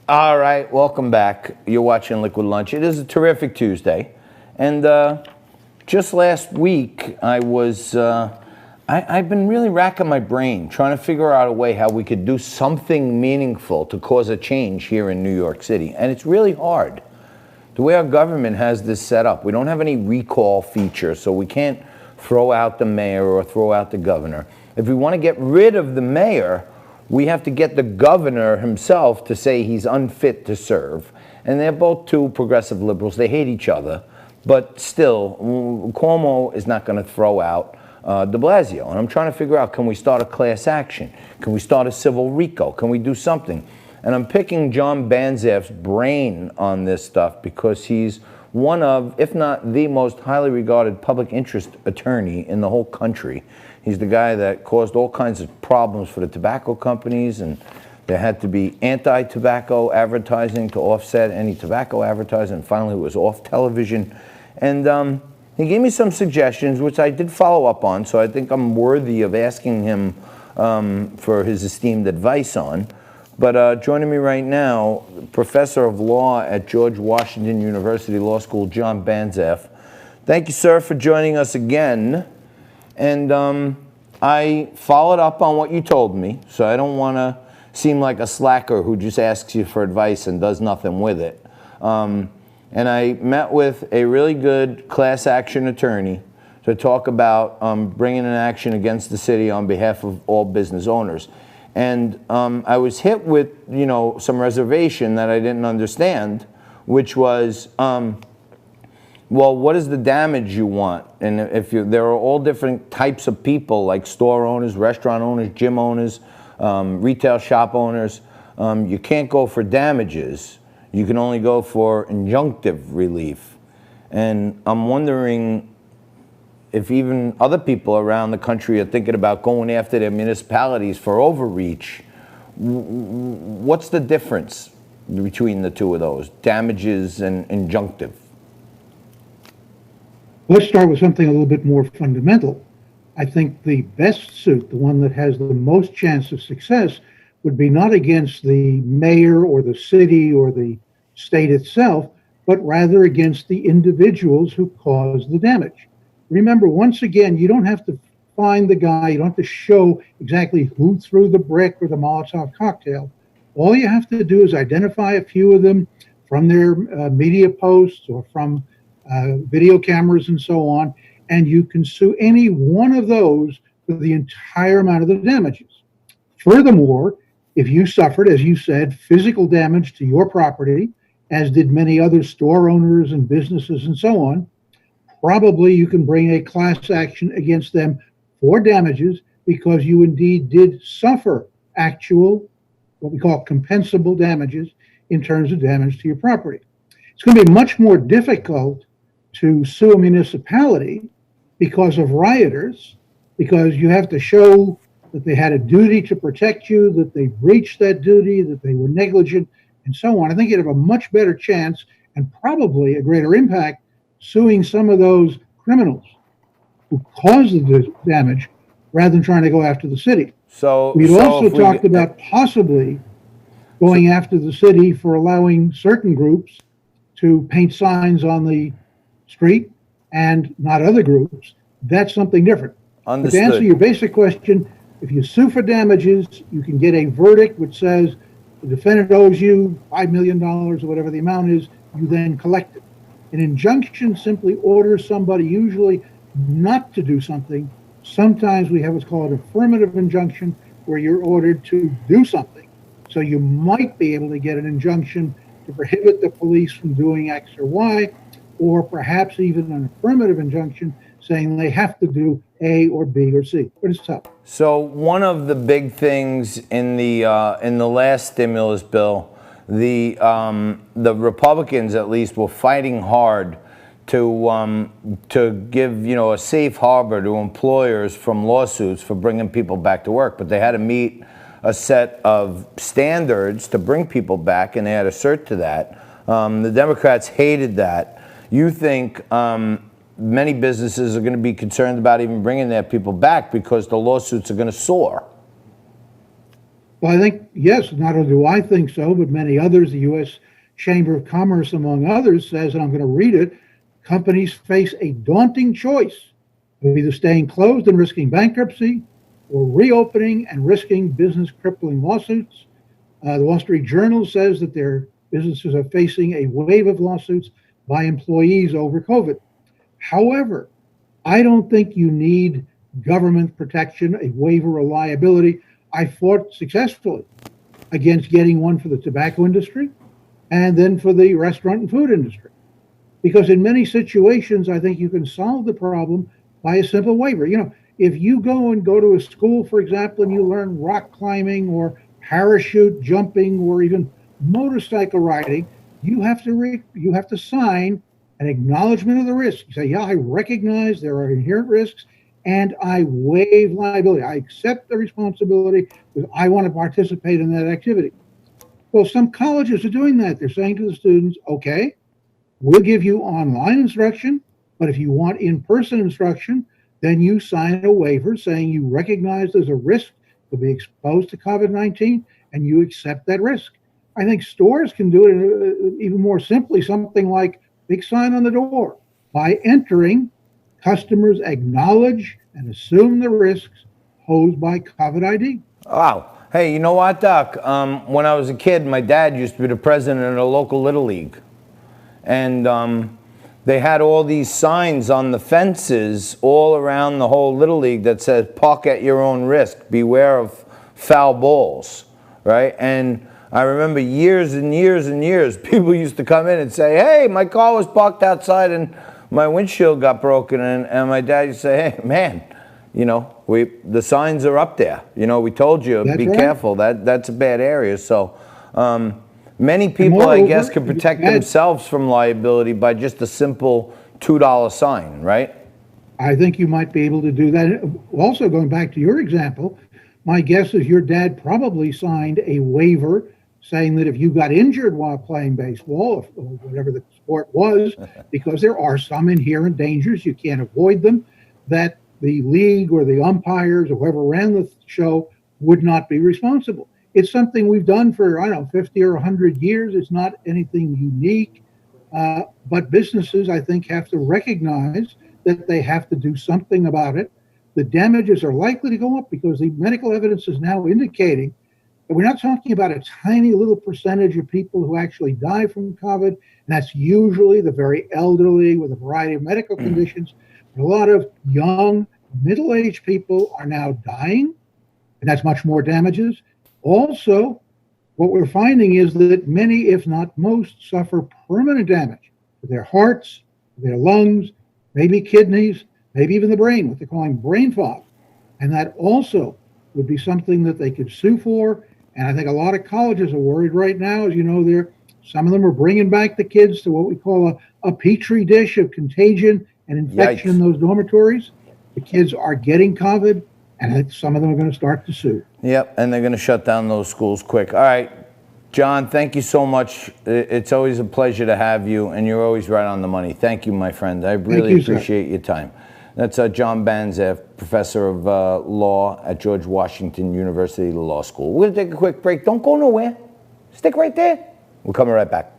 All right, welcome back. You're watching Liquid Lunch. It is a terrific Tuesday. And just last week, I've been really racking my brain trying to figure out a way how we could do something meaningful to cause a change here in New York City. And it's really hard. The way our government has this set up, we don't have any recall feature, so we can't throw out the mayor or throw out the governor. If we want to get rid of the mayor, we have to get the governor himself to say he's unfit to serve. And they're both two progressive liberals. They hate each other. But still, Cuomo is not going to throw out de Blasio. And I'm trying to figure out, can we start a class action? Can we start a civil RICO? Can we do something? And I'm picking John Banzhaf's brain on this stuff because he's one of, if not the most highly regarded public interest attorney in the whole country. He's the guy that caused all kinds of problems for the tobacco companies, and there had to be anti-tobacco advertising to offset any tobacco advertising, and finally it was off television. And he gave me some suggestions, which I did follow up on, so I think I'm worthy of asking him for his esteemed advice on. But joining me right now, Professor of Law at George Washington University Law School, John Banzhaf. Thank you, sir, for joining us again. And I followed up on what you told me, so I don't want to seem like a slacker who just asks you for advice and does nothing with it. And I met with a really good class action attorney to talk about bringing an action against the city on behalf of all business owners. And I was hit with, some reservation that I didn't understand, which was, well, what is the damage you want? And there are all different types of people, like store owners, restaurant owners, gym owners, retail shop owners. You can't go for damages. You can only go for injunctive relief. And I'm wondering if even other people around the country are thinking about going after their municipalities for overreach. What's the difference between the two of those, damages and injunctive? Let's start with something a little bit more fundamental. I think the best suit, the one that has the most chance of success, would be not against the mayor or the city or the state itself, but rather against the individuals who caused the damage. Remember, once again, you don't have to find the guy, you don't have to show exactly who threw the brick or the Molotov cocktail. All you have to do is identify a few of them from their media posts or from video cameras and so on, and you can sue any one of those for the entire amount of the damages. Furthermore, if you suffered, as you said, physical damage to your property, as did many other store owners and businesses and so on, probably you can bring a class action against them for damages because you indeed did suffer actual, what we call compensable damages in terms of damage to your property. It's going to be much more difficult to sue a municipality because of rioters, because you have to show that they had a duty to protect you, that they breached that duty, that they were negligent, and so on. I think you'd have a much better chance and probably a greater impact suing some of those criminals who caused the damage rather than trying to go after the city. We'd also talked about possibly going after the city for allowing certain groups to paint signs on the street and not other groups. That's something different. But to answer your basic question, if you sue for damages, you can get a verdict which says the defendant owes you $5 million or whatever the amount is, you then collect it. An injunction simply orders somebody usually not to do something. Sometimes we have what's called an affirmative injunction, where you're ordered to do something. So you might be able to get an injunction to prohibit the police from doing X or Y, or perhaps even an affirmative injunction saying they have to do A or B or C. But it's tough. So one of the big things in the last stimulus bill, the Republicans at least were fighting hard to give a safe harbor to employers from lawsuits for bringing people back to work, but they had to meet a set of standards to bring people back, and they had to cert to that. The Democrats hated that. You think many businesses are going to be concerned about even bringing their people back because the lawsuits are going to soar? Well, I think, yes, not only do I think so, but many others, the U.S. Chamber of Commerce, among others, says, and I'm going to read it, companies face a daunting choice of either staying closed and risking bankruptcy or reopening and risking business crippling lawsuits. The Wall Street Journal says that their businesses are facing a wave of lawsuits by employees over COVID. However, I don't think you need government protection, a waiver of liability. I fought successfully against getting one for the tobacco industry and then for the restaurant and food industry. Because in many situations, I think you can solve the problem by a simple waiver. You know, if you go to a school, for example, and you learn rock climbing or parachute jumping or even motorcycle riding, you have to sign an acknowledgement of the risk. You say, yeah, I recognize there are inherent risks and I waive liability. I accept the responsibility because I want to participate in that activity. Well, some colleges are doing that. They're saying to the students, okay, we'll give you online instruction, but if you want in-person instruction, then you sign a waiver saying you recognize there's a risk to be exposed to COVID-19 and you accept that risk. I think stores can do it even more simply, something like big sign on the door. By entering, customers acknowledge and assume the risks posed by COVID ID. Wow. Hey, you know what, Doc? When I was a kid, my dad used to be the president of a local Little League. And they had all these signs on the fences all around the whole Little League that said, park at your own risk, beware of foul balls, right? And I remember years and years and years, people used to come in and say, hey, my car was parked outside and my windshield got broken. And my dad used to say, hey, man, you know, the signs are up there. You know, we told you, be careful. That's a bad area. So many people, moreover, I guess, can protect themselves from liability by just a simple $2 sign, right? I think you might be able to do that. Also, going back to your example, my guess is your dad probably signed a waiver saying that if you got injured while playing baseball, or whatever the sport was, because there are some inherent dangers, you can't avoid them, that the league or the umpires or whoever ran the show would not be responsible. It's something we've done for, I don't know, 50 or 100 years. It's not anything unique. But businesses, I think, have to recognize that they have to do something about it. The damages are likely to go up because the medical evidence is now indicating that we're not talking about a tiny little percentage of people who actually die from COVID. And that's usually the very elderly with a variety of medical conditions. A lot of young, middle-aged people are now dying, and that's much more damages. Also, what we're finding is that many, if not most, suffer permanent damage to their hearts, their lungs, maybe kidneys, maybe even the brain, what they're calling brain fog. And that also would be something that they could sue for. And I think a lot of colleges are worried right now. As you know, some of them are bringing back the kids to what we call a petri dish of contagion and infection in those dormitories. The kids are getting COVID, and some of them are going to start to sue. Yep, and they're going to shut down those schools quick. All right, John, thank you so much. It's always a pleasure to have you, and you're always right on the money. Thank you, my friend. I really appreciate your time. That's John Banzhaf, professor of law at George Washington University Law School. We're going to take a quick break. Don't go nowhere. Stick right there. We're coming right back.